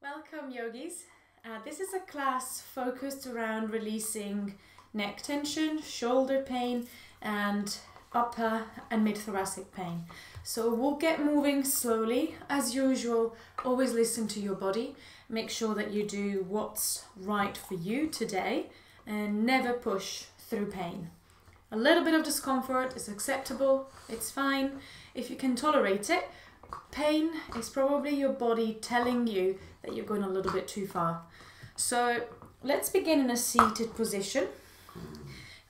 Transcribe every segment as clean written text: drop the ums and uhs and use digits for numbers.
Welcome yogis. This is a class focused around releasing neck tension, shoulder pain and upper and mid-thoracic pain. So we'll get moving slowly. As usual, always listen to your body. Make sure that you do what's right for you today and never push through pain. A little bit of discomfort is acceptable, it's fine. If you can tolerate it, pain is probably your body telling you that you're going a little bit too far. So let's begin in a seated position.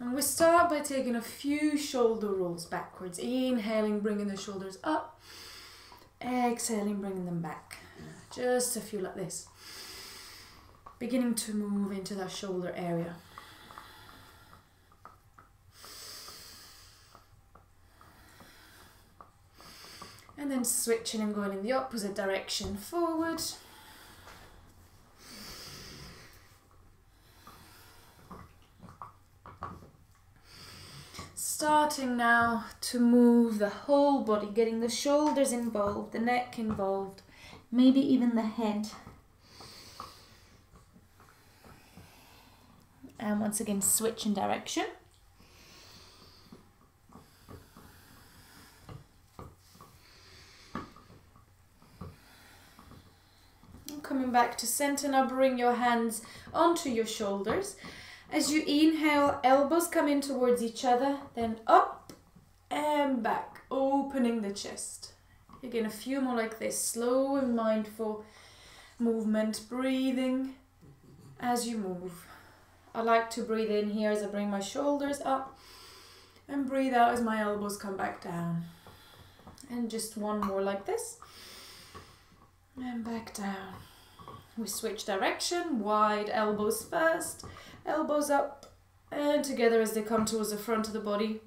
And we start by taking a few shoulder rolls backwards. Inhaling, bringing the shoulders up. Exhaling, bringing them back. Just a few like this. Beginning to move into that shoulder area. And then switching and going in the opposite direction, forward. Starting now to move the whole body, getting the shoulders involved, the neck involved, maybe even the head. And once again, switching direction. Coming back to center now, bring your hands onto your shoulders. As you inhale, elbows come in towards each other, then up and back, opening the chest. Again, a few more like this, slow and mindful movement, breathing as you move. I like to breathe in here as I bring my shoulders up and breathe out as my elbows come back down. And just one more like this and back down. We switch direction, wide elbows first, elbows up and together as they come towards the front of the body.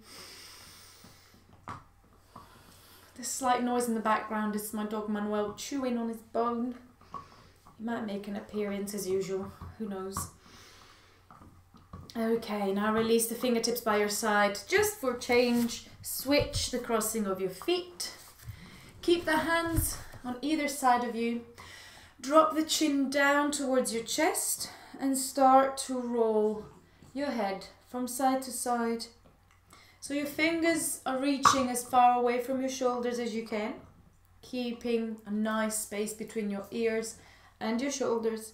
This slight noise in the background is my dog Manuel chewing on his bone. He might make an appearance as usual, who knows. Okay, now release the fingertips by your side. Just for change, switch the crossing of your feet. Keep the hands on either side of you. Drop the chin down towards your chest and start to roll your head from side to side. So your fingers are reaching as far away from your shoulders as you can, keeping a nice space between your ears and your shoulders.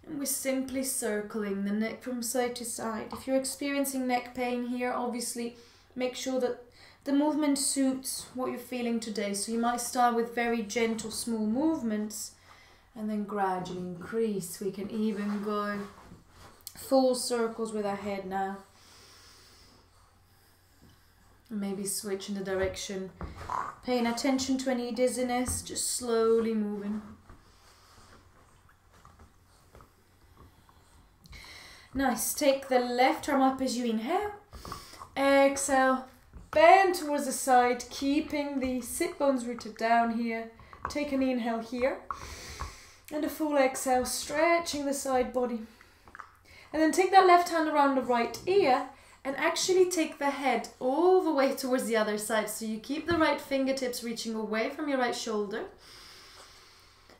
And we're simply circling the neck from side to side. If you're experiencing neck pain here, obviously make sure that the movement suits what you're feeling today. So you might start with very gentle, small movements and then gradually increase. We can even go full circles with our head now. Maybe switch in the direction. Paying attention to any dizziness, just slowly moving. Nice. Take the left arm up as you inhale. Exhale. Bend towards the side, keeping the sit bones rooted down here. Take an inhale here. And a full exhale, stretching the side body. And then take that left hand around the right ear and actually take the head all the way towards the other side. So you keep the right fingertips reaching away from your right shoulder.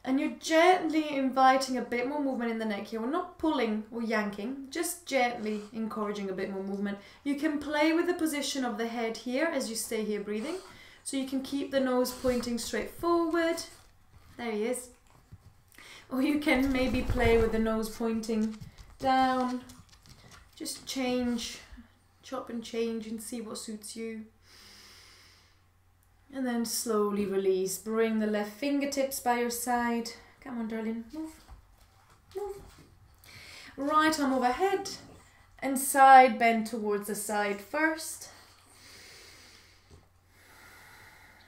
And you're gently inviting a bit more movement in the neck here. We're not pulling or yanking, just gently encouraging a bit more movement. You can play with the position of the head here as you stay here breathing. So you can keep the nose pointing straight forward. There he is. Or you can maybe play with the nose pointing down. Just change, chop and change and see what suits you. And then slowly release. Bring the left fingertips by your side. Come on, darling. Move. Move. Right arm overhead. And side bend towards the side first.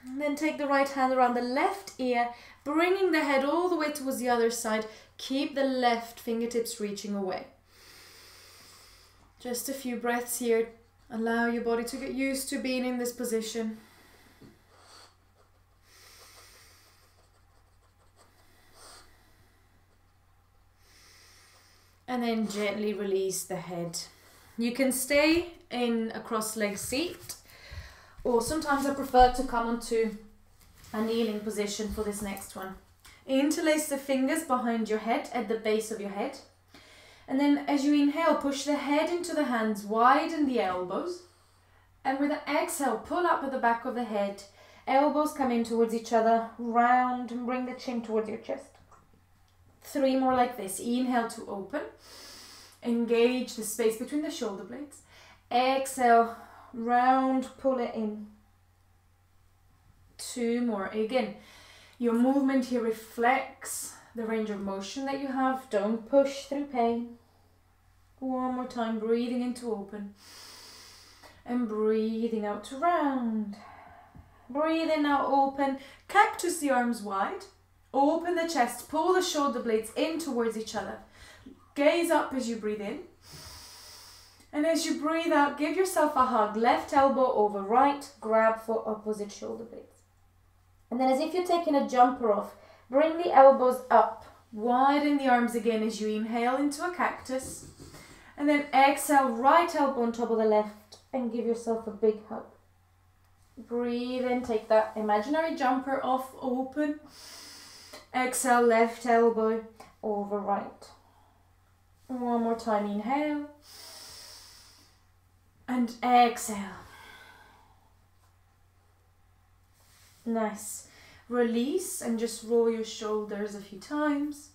And then take the right hand around the left ear, bringing the head all the way towards the other side. Keep the left fingertips reaching away. Just a few breaths here. Allow your body to get used to being in this position. And then gently release the head. You can stay in a cross-legged seat, or sometimes I prefer to come onto a kneeling position for this next one. Interlace the fingers behind your head at the base of your head. And then as you inhale, push the head into the hands, widen the elbows. And with an exhale, pull up at the back of the head. Elbows come in towards each other, round, and bring the chin towards your chest. 3 more like this. Inhale to open. Engage the space between the shoulder blades. Exhale, round, pull it in. 2 more. Again, your movement here reflects the range of motion that you have. Don't push through pain. 1 more time, breathing in to open. And breathing out to round. Breathe in now, open. Cactus the arms wide. Open the chest, pull the shoulder blades in towards each other. Gaze up as you breathe in. And as you breathe out, give yourself a hug. Left elbow over right, grab for opposite shoulder blades. And then as if you're taking a jumper off, bring the elbows up. Widen the arms again as you inhale into a cactus. And then exhale, right elbow on top of the left, and give yourself a big hug. Breathe in, take that imaginary jumper off, open. Exhale, left elbow over right. 1 more time, inhale. And exhale. Nice. Release and just roll your shoulders a few times.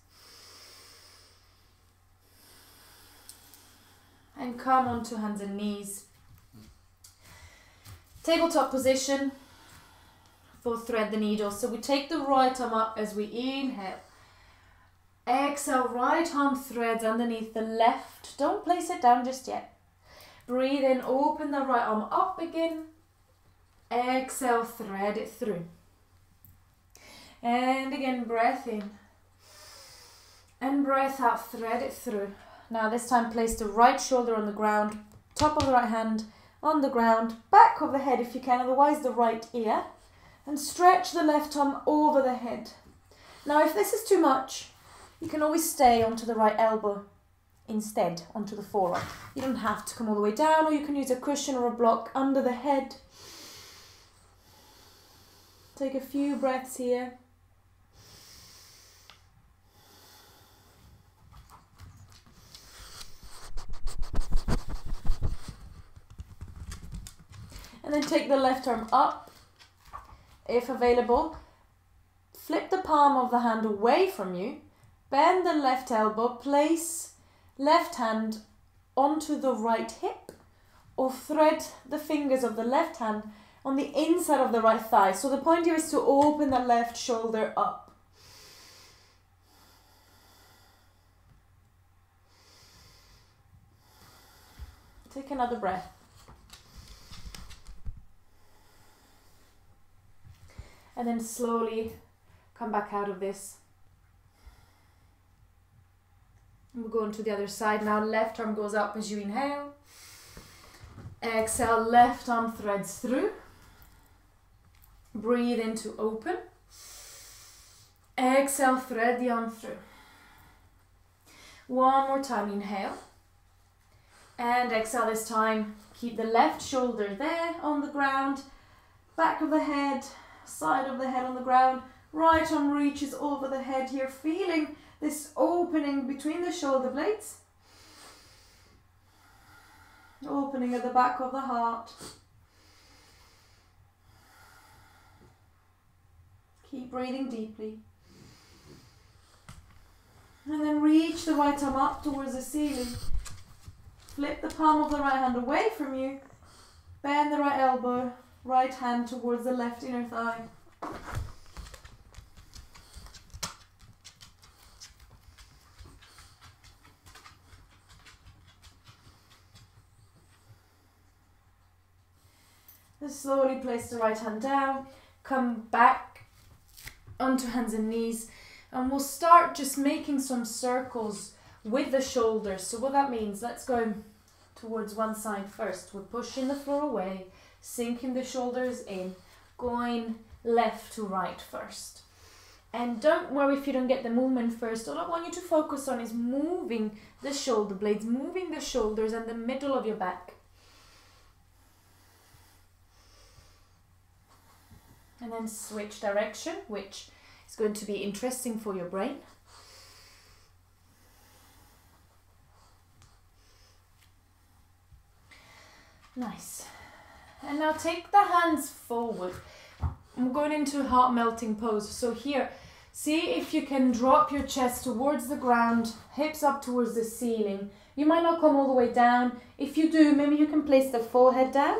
And come onto hands and knees. Tabletop position for thread the needle. So we take the right arm up as we inhale. Exhale, right arm threads underneath the left. Don't place it down just yet. Breathe in, open the right arm up again. Exhale, thread it through. And again, breath in. And breath out, thread it through. Now this time place the right shoulder on the ground, top of the right hand on the ground, back of the head if you can, otherwise the right ear. And stretch the left arm over the head. Now if this is too much, you can always stay onto the right elbow instead, onto the forearm. You don't have to come all the way down, or you can use a cushion or a block under the head. Take a few breaths here. And then take the left arm up, if available. Flip the palm of the hand away from you. Bend the left elbow. Place left hand onto the right hip. Or thread the fingers of the left hand on the inside of the right thigh. So the point here is to open the left shoulder up. Take another breath. And then slowly come back out of this. And we'll go on to the other side now. Left arm goes up as you inhale. Exhale, left arm threads through. Breathe in to open. Exhale, thread the arm through. 1 more time, inhale. And exhale this time. Keep the left shoulder there on the ground. Back of the head. Side of the head on the ground. Right arm reaches over the head here, feeling this opening between the shoulder blades. Opening at the back of the heart. Keep breathing deeply. And then reach the right arm up towards the ceiling. Flip the palm of the right hand away from you. Bend the right elbow. Right hand towards the left inner thigh. Then slowly place the right hand down. Come back onto hands and knees. And we'll start just making some circles with the shoulders. So what that means, let's go towards one side first. We're pushing the floor away. Sinking the shoulders in, going left to right first. And don't worry if you don't get the movement first. All I want you to focus on is moving the shoulder blades, moving the shoulders and the middle of your back. And then switch direction, which It's going to be interesting for your brain. Nice. And now take the hands forward. I'm going into heart melting pose. So here, see if you can drop your chest towards the ground, hips up towards the ceiling. You might not come all the way down. If you do, maybe you can place the forehead down.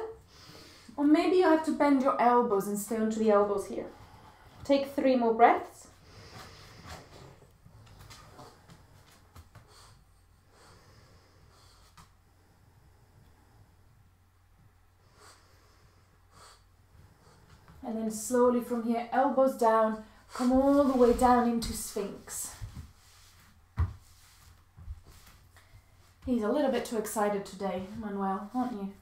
Or maybe you have to bend your elbows and stay onto the elbows here. Take 3 more breaths. And then slowly from here, elbows down, come all the way down into Sphinx. He's a little bit too excited today, Manuel, aren't you?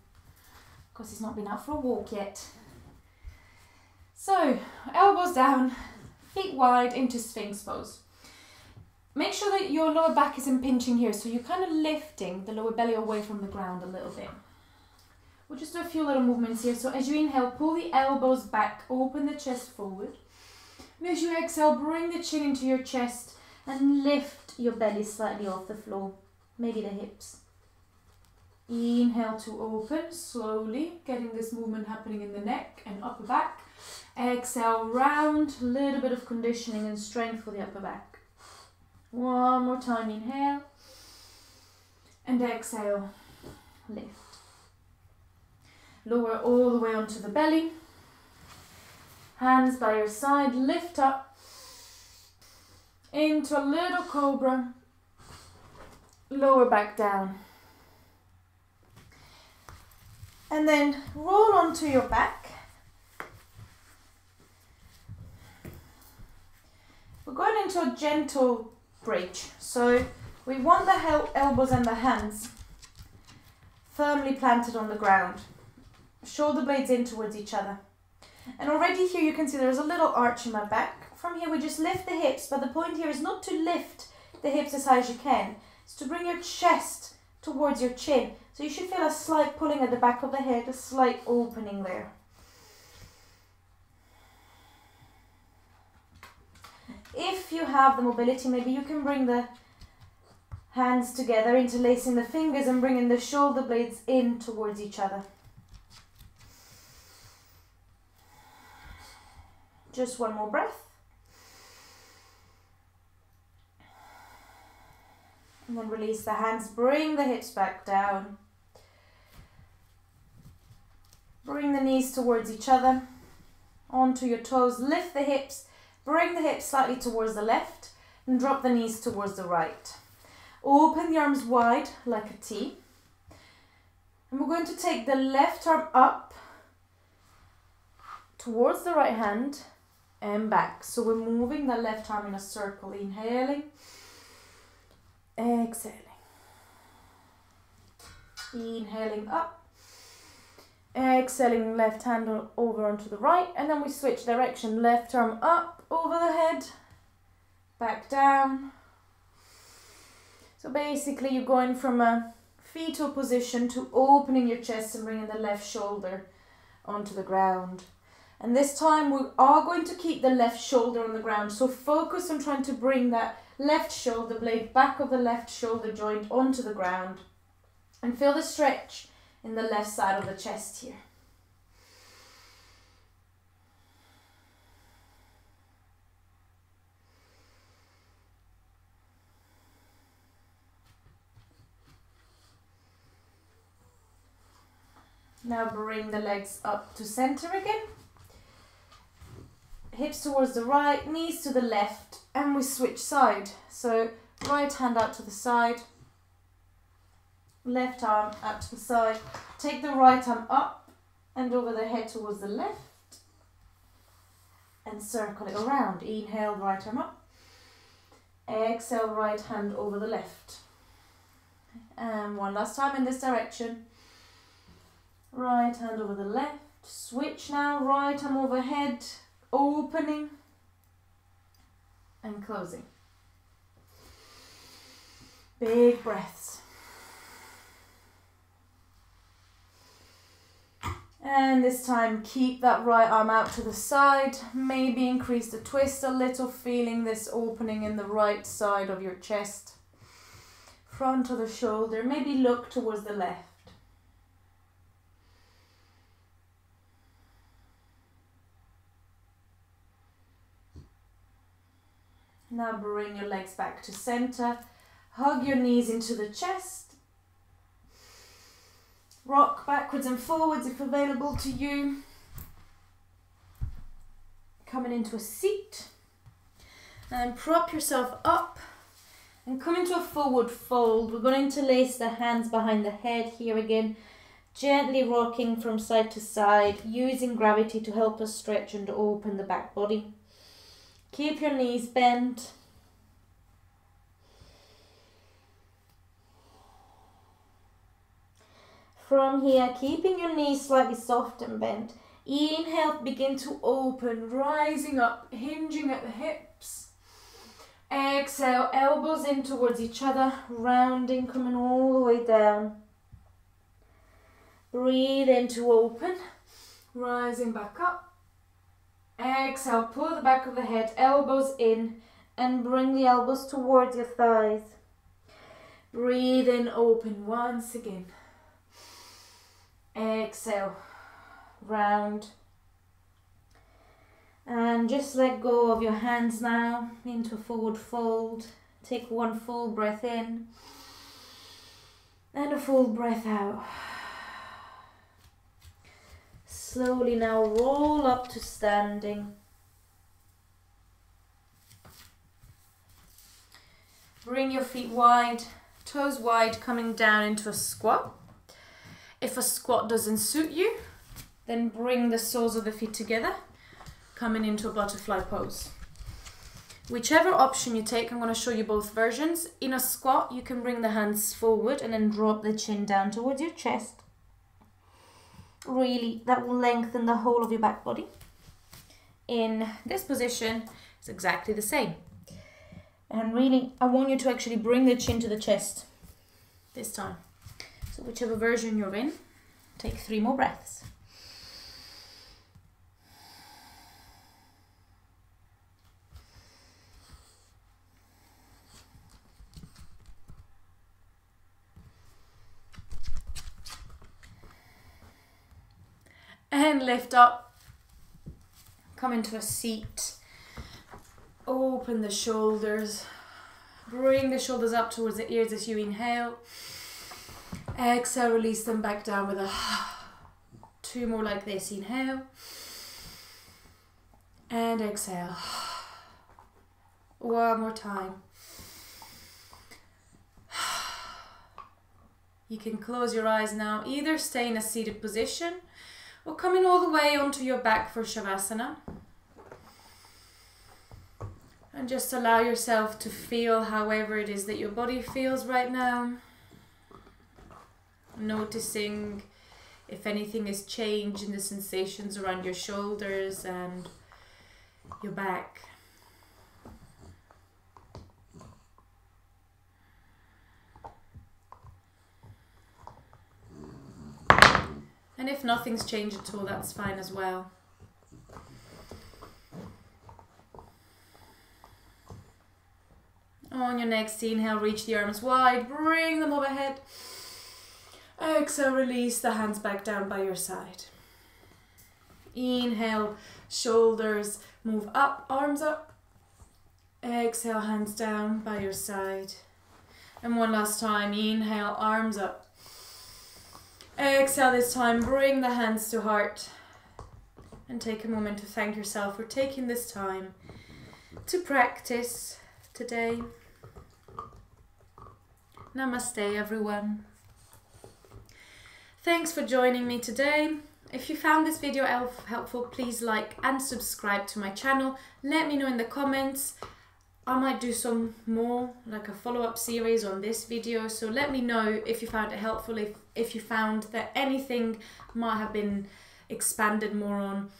Because he's not been out for a walk yet. So, elbows down, feet wide into Sphinx pose. Make sure that your lower back is impinging here, so you're kind of lifting the lower belly away from the ground a little bit. We'll just do a few little movements here. So as you inhale, pull the elbows back, open the chest forward. And as you exhale, bring the chin into your chest and lift your belly slightly off the floor, maybe the hips. Inhale to open, slowly, getting this movement happening in the neck and upper back. Exhale, round, a little bit of conditioning and strength for the upper back. One more time, inhale. And exhale, lift. Lower all the way onto the belly. Hands by your side, lift up into a little cobra. Lower back down. And then roll onto your back. We're going into a gentle bridge. So we want the elbows and the hands firmly planted on the ground. Shoulder blades in towards each other. And already here you can see there's a little arch in my back. From here we just lift the hips, but the point here is not to lift the hips as high as you can. It's to bring your chest towards your chin. So you should feel a slight pulling at the back of the head, a slight opening there. If you have the mobility, maybe you can bring the hands together, interlacing the fingers and bringing the shoulder blades in towards each other. Just one more breath. And then release the hands, bring the hips back down. Bring the knees towards each other, onto your toes, lift the hips, bring the hips slightly towards the left and drop the knees towards the right. Open the arms wide like a T. And we're going to take the left arm up towards the right hand and back. So we're moving the left arm in a circle, inhaling, exhaling. Inhaling up. Exhaling, left hand over onto the right, and then we switch direction. Left arm up over the head, back down. So basically you're going from a fetal position to opening your chest and bringing the left shoulder onto the ground. And this time we are going to keep the left shoulder on the ground. So focus on trying to bring that left shoulder blade, back of the left shoulder joint onto the ground. And feel the stretch in the left side of the chest here. Now bring the legs up to center again. Hips towards the right, knees to the left, and we switch side. So right hand out to the side. Left arm out to the side. Take the right arm up and over the head towards the left and circle it around. Inhale, right arm up. Exhale, right hand over the left. And one last time in this direction. Right hand over the left. Switch now, right arm overhead, opening and closing. Big breaths. And this time keep that right arm out to the side. Maybe increase the twist a little, feeling this opening in the right side of your chest. Front of the shoulder, maybe look towards the left. Now bring your legs back to center. Hug your knees into the chest. Rock backwards and forwards if available to you. Coming into a seat. And prop yourself up. And come into a forward fold. We're going to interlace the hands behind the head here again. Gently rocking from side to side. Using gravity to help us stretch and open the back body. Keep your knees bent. From here, keeping your knees slightly soft and bent. Inhale, begin to open, rising up, hinging at the hips. Exhale, elbows in towards each other, rounding, coming all the way down. Breathe in to open, rising back up. Exhale, pull the back of the head, elbows in, and bring the elbows towards your thighs. Breathe in, open once again. Exhale, round. And just let go of your hands now into a forward fold. Take one full breath in and a full breath out. Slowly now roll up to standing. Bring your feet wide, toes wide, coming down into a squat. If a squat doesn't suit you, then bring the soles of the feet together, coming into a butterfly pose. Whichever option you take, I'm going to show you both versions. In a squat, you can bring the hands forward and then drop the chin down towards your chest. Really, that will lengthen the whole of your back body. In this position, it's exactly the same. And really, I want you to actually bring the chin to the chest this time. So whichever version you're in, take 3 more breaths. And lift up. Come into a seat. Open the shoulders. Bring the shoulders up towards the ears as you inhale. Exhale, release them back down with a 2 more like this. Inhale. And exhale. 1 more time. You can close your eyes now. Either stay in a seated position or coming all the way onto your back for Shavasana. And just allow yourself to feel however it is that your body feels right now. Noticing if anything has changed in the sensations around your shoulders and your back. And if nothing's changed at all, that's fine as well. On your next inhale, reach the arms wide, bring them overhead. Exhale, release the hands back down by your side. Inhale, shoulders move up, arms up. Exhale, hands down by your side. And one last time, inhale, arms up. Exhale this time, bring the hands to heart. And take a moment to thank yourself for taking this time to practice today. Namaste, everyone. Thanks for joining me today. If you found this video helpful, please like and subscribe to my channel. Let me know in the comments. I might do some more, like a follow-up series on this video. So let me know if you found it helpful, if you found that anything might have been expanded more on.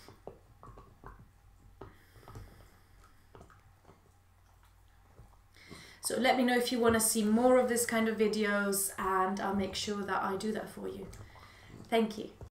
So let me know if you want to see more of this kind of videos, and I'll make sure that I do that for you. Thank you.